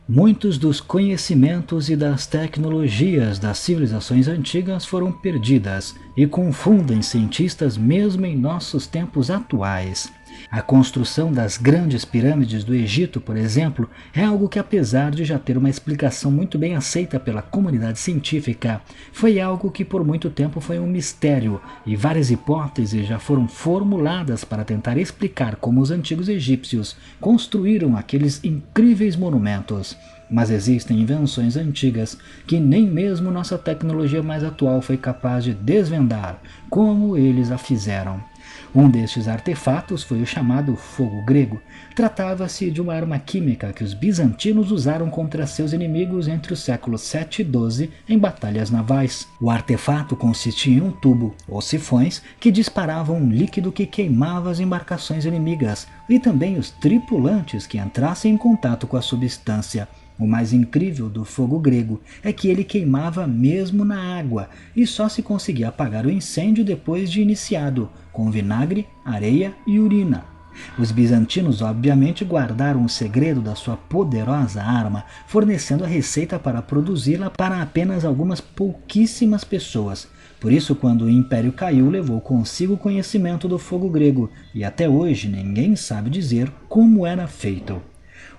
Muitos dos conhecimentos e das tecnologias das civilizações antigas foram perdidas e confundem cientistas mesmo em nossos tempos atuais. A construção das grandes pirâmides do Egito, por exemplo, é algo que, apesar de já ter uma explicação muito bem aceita pela comunidade científica, foi algo que por muito tempo foi um mistério, e várias hipóteses já foram formuladas para tentar explicar como os antigos egípcios construíram aqueles incríveis monumentos. Mas existem invenções antigas que nem mesmo nossa tecnologia mais atual foi capaz de desvendar, como eles a fizeram. Um destes artefatos foi o chamado fogo grego. Tratava-se de uma arma química que os bizantinos usaram contra seus inimigos entre os séculos 7 e 12 em batalhas navais. O artefato consistia em um tubo, ou sifões, que disparavam um líquido que queimava as embarcações inimigas e também os tripulantes que entrassem em contato com a substância. O mais incrível do fogo grego é que ele queimava mesmo na água e só se conseguia apagar o incêndio depois de iniciado, com vinagre, areia e urina. Os bizantinos obviamente guardaram o segredo da sua poderosa arma, fornecendo a receita para produzi-la para apenas algumas pouquíssimas pessoas. Por isso, quando o Império caiu, levou consigo o conhecimento do fogo grego, e até hoje ninguém sabe dizer como era feito.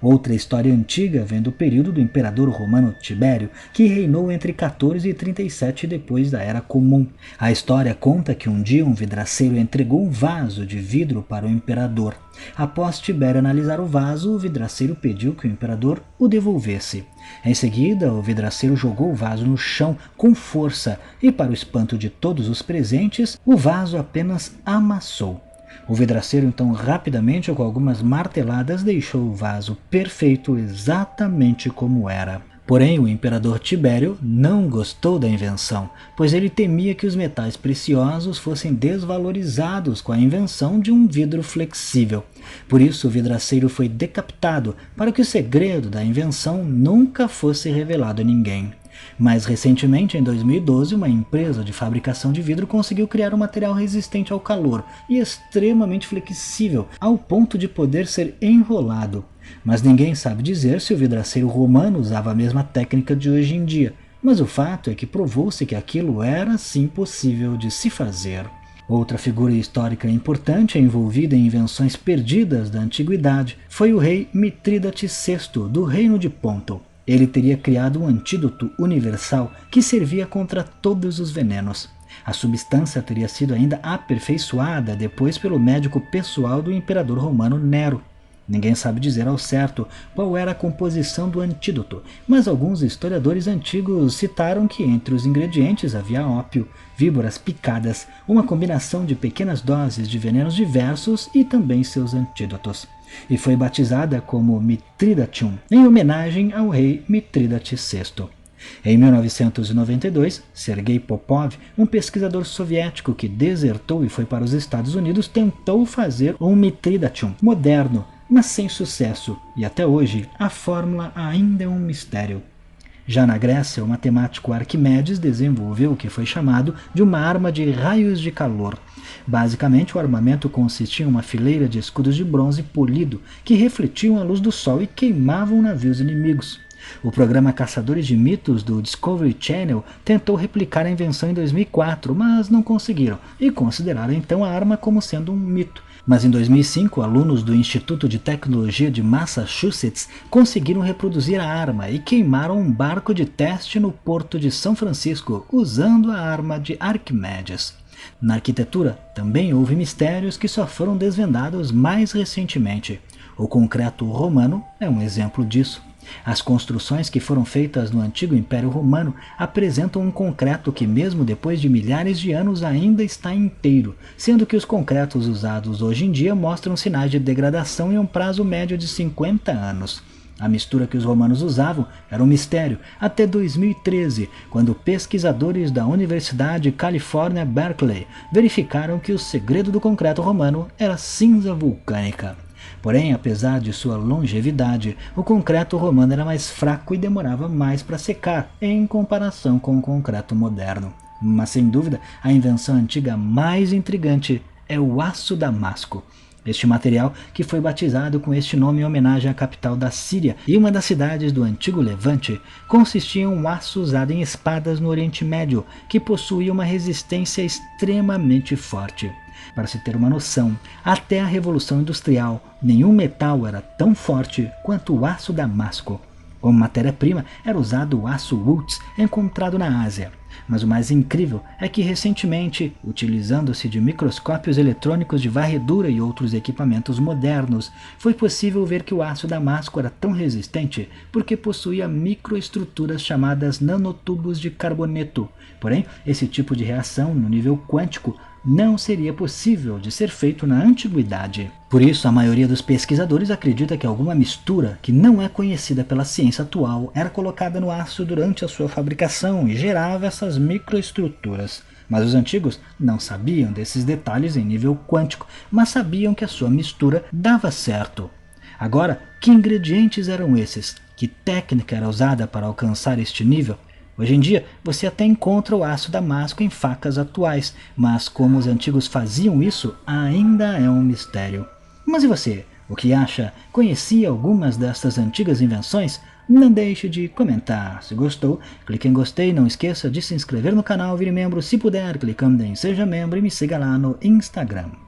Outra história antiga vem do período do imperador romano Tibério, que reinou entre 14 e 37 depois da Era Comum. A história conta que um dia um vidraceiro entregou um vaso de vidro para o imperador. Após Tibério analisar o vaso, o vidraceiro pediu que o imperador o devolvesse. Em seguida, o vidraceiro jogou o vaso no chão com força e, para o espanto de todos os presentes, o vaso apenas amassou. O vidraceiro então rapidamente, com algumas marteladas, deixou o vaso perfeito exatamente como era. Porém, o imperador Tibério não gostou da invenção, pois ele temia que os metais preciosos fossem desvalorizados com a invenção de um vidro flexível. Por isso, o vidraceiro foi decapitado para que o segredo da invenção nunca fosse revelado a ninguém. Mais recentemente, em 2012, uma empresa de fabricação de vidro conseguiu criar um material resistente ao calor e extremamente flexível, ao ponto de poder ser enrolado. Mas ninguém sabe dizer se o vidraceiro romano usava a mesma técnica de hoje em dia, mas o fato é que provou-se que aquilo era sim possível de se fazer. Outra figura histórica importante envolvida em invenções perdidas da antiguidade foi o rei Mitrídates VI, do Reino de Ponto. Ele teria criado um antídoto universal que servia contra todos os venenos. A substância teria sido ainda aperfeiçoada depois pelo médico pessoal do imperador romano Nero. Ninguém sabe dizer ao certo qual era a composição do antídoto, mas alguns historiadores antigos citaram que entre os ingredientes havia ópio, víboras picadas, uma combinação de pequenas doses de venenos diversos e também seus antídotos. E foi batizada como Mithridatium, em homenagem ao rei Mitrídates VI. Em 1992, Sergei Popov, um pesquisador soviético que desertou e foi para os Estados Unidos, tentou fazer um Mithridatium moderno, mas sem sucesso, e até hoje a fórmula ainda é um mistério. Já na Grécia, o matemático Arquimedes desenvolveu o que foi chamado de uma arma de raios de calor. Basicamente, o armamento consistia em uma fileira de escudos de bronze polido que refletiam a luz do sol e queimavam navios inimigos. O programa Caçadores de Mitos do Discovery Channel tentou replicar a invenção em 2004, mas não conseguiram, e consideraram então a arma como sendo um mito. Mas em 2005, alunos do Instituto de Tecnologia de Massachusetts conseguiram reproduzir a arma e queimaram um barco de teste no porto de São Francisco usando a arma de Arquimedes. Na arquitetura, também houve mistérios que só foram desvendados mais recentemente. O concreto romano é um exemplo disso. As construções que foram feitas no antigo Império Romano apresentam um concreto que, mesmo depois de milhares de anos, ainda está inteiro, sendo que os concretos usados hoje em dia mostram sinais de degradação em um prazo médio de 50 anos. A mistura que os romanos usavam era um mistério, até 2013, quando pesquisadores da Universidade Califórnia Berkeley verificaram que o segredo do concreto romano era cinza vulcânica. Porém, apesar de sua longevidade, o concreto romano era mais fraco e demorava mais para secar, em comparação com o concreto moderno. Mas sem dúvida, a invenção antiga mais intrigante é o aço damasco. Este material, que foi batizado com este nome em homenagem à capital da Síria e uma das cidades do antigo Levante, consistia em um aço usado em espadas no Oriente Médio, que possuía uma resistência extremamente forte. Para se ter uma noção, até a Revolução Industrial, nenhum metal era tão forte quanto o aço damasco. Como matéria-prima, era usado o aço Wultz, encontrado na Ásia. Mas o mais incrível é que recentemente, utilizando-se de microscópios eletrônicos de varredura e outros equipamentos modernos, foi possível ver que o aço damasco era tão resistente porque possuía microestruturas chamadas nanotubos de carboneto. Porém, esse tipo de reação no nível quântico não seria possível de ser feito na antiguidade. Por isso, a maioria dos pesquisadores acredita que alguma mistura que não é conhecida pela ciência atual era colocada no aço durante a sua fabricação e gerava essas microestruturas. Mas os antigos não sabiam desses detalhes em nível quântico, mas sabiam que a sua mistura dava certo. Agora, que ingredientes eram esses? Que técnica era usada para alcançar este nível? Hoje em dia, você até encontra o aço damasco em facas atuais, mas como os antigos faziam isso, ainda é um mistério. Mas e você? O que acha? Conhecia algumas destas antigas invenções? Não deixe de comentar. Se gostou, clique em gostei, não esqueça de se inscrever no canal, vire membro se puder, clicando em seja membro e me siga lá no Instagram.